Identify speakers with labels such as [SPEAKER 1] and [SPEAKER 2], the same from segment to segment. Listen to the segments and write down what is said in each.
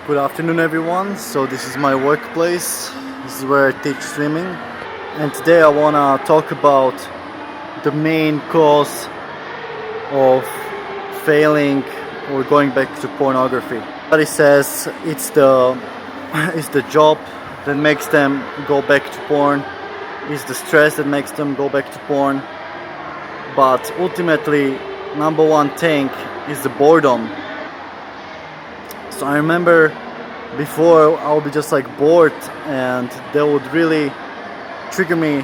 [SPEAKER 1] Good afternoon everyone. So this is my workplace. This is where I teach swimming. And today I want to talk about the main cause of failing or going back to pornography. Everybody says it's the job that makes them go back to porn. It's the stress that makes them go back to porn. But ultimately, number one thing is the boredom. So I remember before I would be just like bored, and that would really trigger me,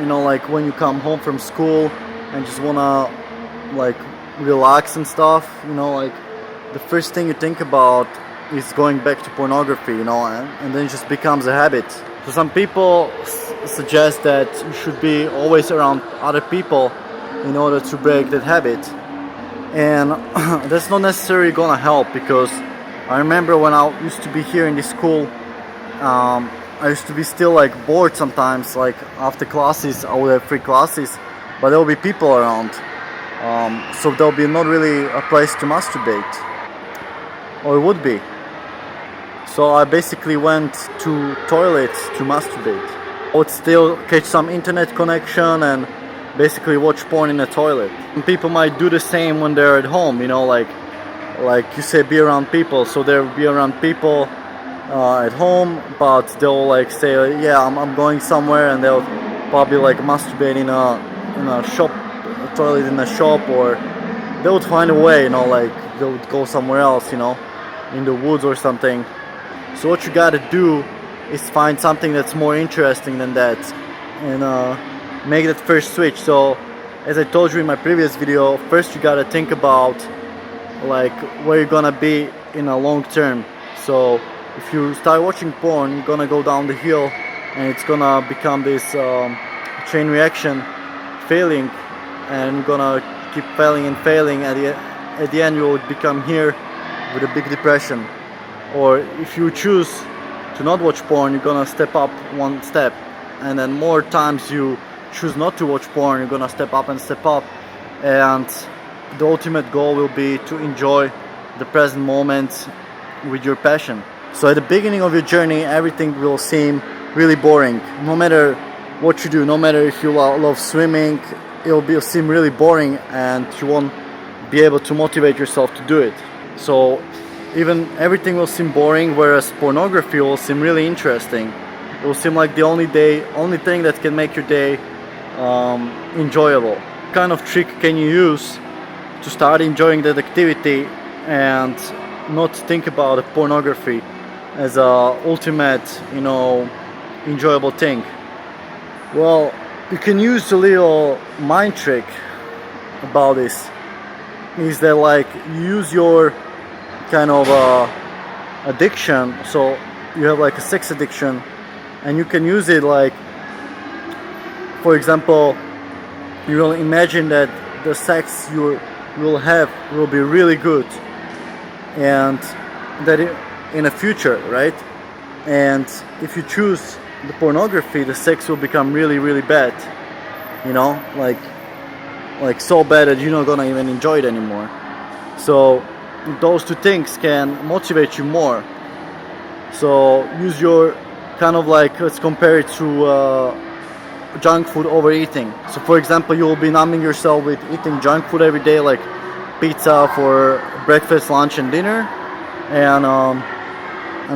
[SPEAKER 1] like when you come home from school and just wanna like relax and stuff, like the first thing you think about is going back to pornography, and then it just becomes a habit. So some people suggest that you should be always around other people in order to break that habit, and that's not necessarily gonna help, because I remember when I used to be here in this school, I used to be still like bored sometimes. Like after classes, I would have free classes, but there will be people around, so there'll be not really a place to masturbate, or it would be. So I basically went to toilets to masturbate. I would still catch some internet connection and basically watch porn in the toilet. And people might do the same when they're at home, like you say, be around people. So they'll be around people at home, but they'll like say, yeah, I'm going somewhere, and they'll probably like masturbate in a shop, a toilet in a shop, or they would find a way, like they would go somewhere else, in the woods or something. So what you gotta do is find something that's more interesting than that, and make that first switch. So as I told you in my previous video, first you gotta think about like where you're gonna be in a long term. So if you start watching porn, you're gonna go down the hill, and it's gonna become this chain reaction, failing, and you're gonna keep failing and failing. At the end you will become here with a big depression. Or if you choose to not watch porn, you're gonna step up one step, and then more times you choose not to watch porn, you're gonna step up and step up, and the ultimate goal will be to enjoy the present moment with your passion. So at the beginning of your journey, everything will seem really boring. No matter what you do, no matter if you love swimming, it'll seem really boring, and you won't be able to motivate yourself to do it. So even everything will seem boring, whereas pornography will seem really interesting. It will seem like the only thing that can make your day enjoyable. What kind of trick can you use to start enjoying that activity and not think about pornography as a ultimate, enjoyable thing? Well, you can use a little mind trick about this. Is that like you use your kind of addiction, so you have like a sex addiction, and you can use it like, for example, you will imagine that the sex you will have will be really good, and that in the future, right? And if you choose the pornography, the sex will become really, really bad, like so bad that you're not gonna even enjoy it anymore. So those two things can motivate you more. So use your kind of like, let's compare it to junk food overeating. So for example, you will be numbing yourself with eating junk food every day, like pizza for breakfast, lunch and dinner, and I'm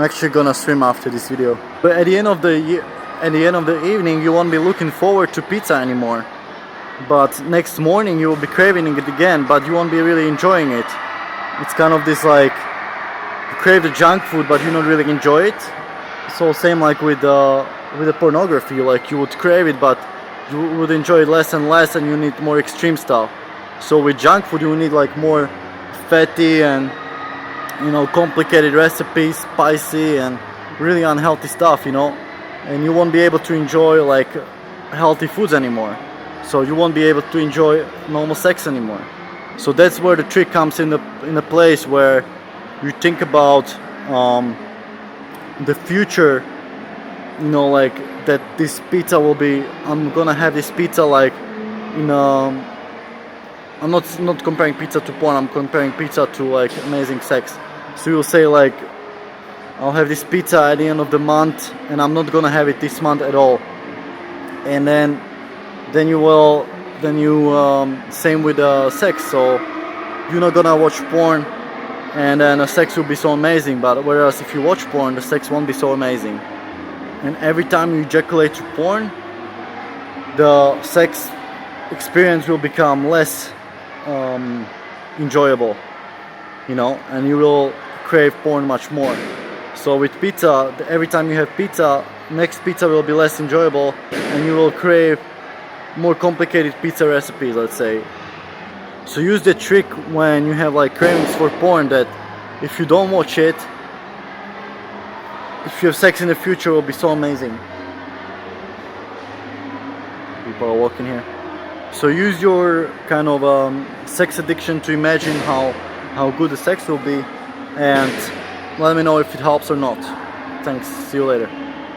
[SPEAKER 1] actually gonna swim after this video. But at the end of the evening, you won't be looking forward to pizza anymore, but next morning you will be craving it again, but you won't be really enjoying it. It's kind of this like, you crave the junk food but you don't really enjoy it. So same like with the pornography, like you would crave it but you would enjoy it less and less, and you need more extreme stuff. So with junk food you need like more fatty and complicated recipes, spicy and really unhealthy stuff, and you won't be able to enjoy like healthy foods anymore. So you won't be able to enjoy normal sex anymore. So that's where the trick comes in the place where you think about the future, like that this pizza will be, I'm gonna have this pizza like I'm not comparing pizza to porn, I'm comparing pizza to like amazing sex. So you'll say like, I'll have this pizza at the end of the month, and I'm not gonna have it this month at all. And then you same with sex. So you're not gonna watch porn, and then the sex will be so amazing. But whereas if you watch porn, the sex won't be so amazing. And every time you ejaculate through porn, the sex experience will become less enjoyable, you know, and you will crave porn much more. So with pizza, every time you have pizza, next pizza will be less enjoyable, and you will crave more complicated pizza recipes, let's say. So use the trick when you have like cravings for porn, that if you don't watch it, if you have sex in the future, it will be so amazing. People are walking here. So use your kind of sex addiction to imagine how good the sex will be, and let me know if it helps or not. Thanks, see you later.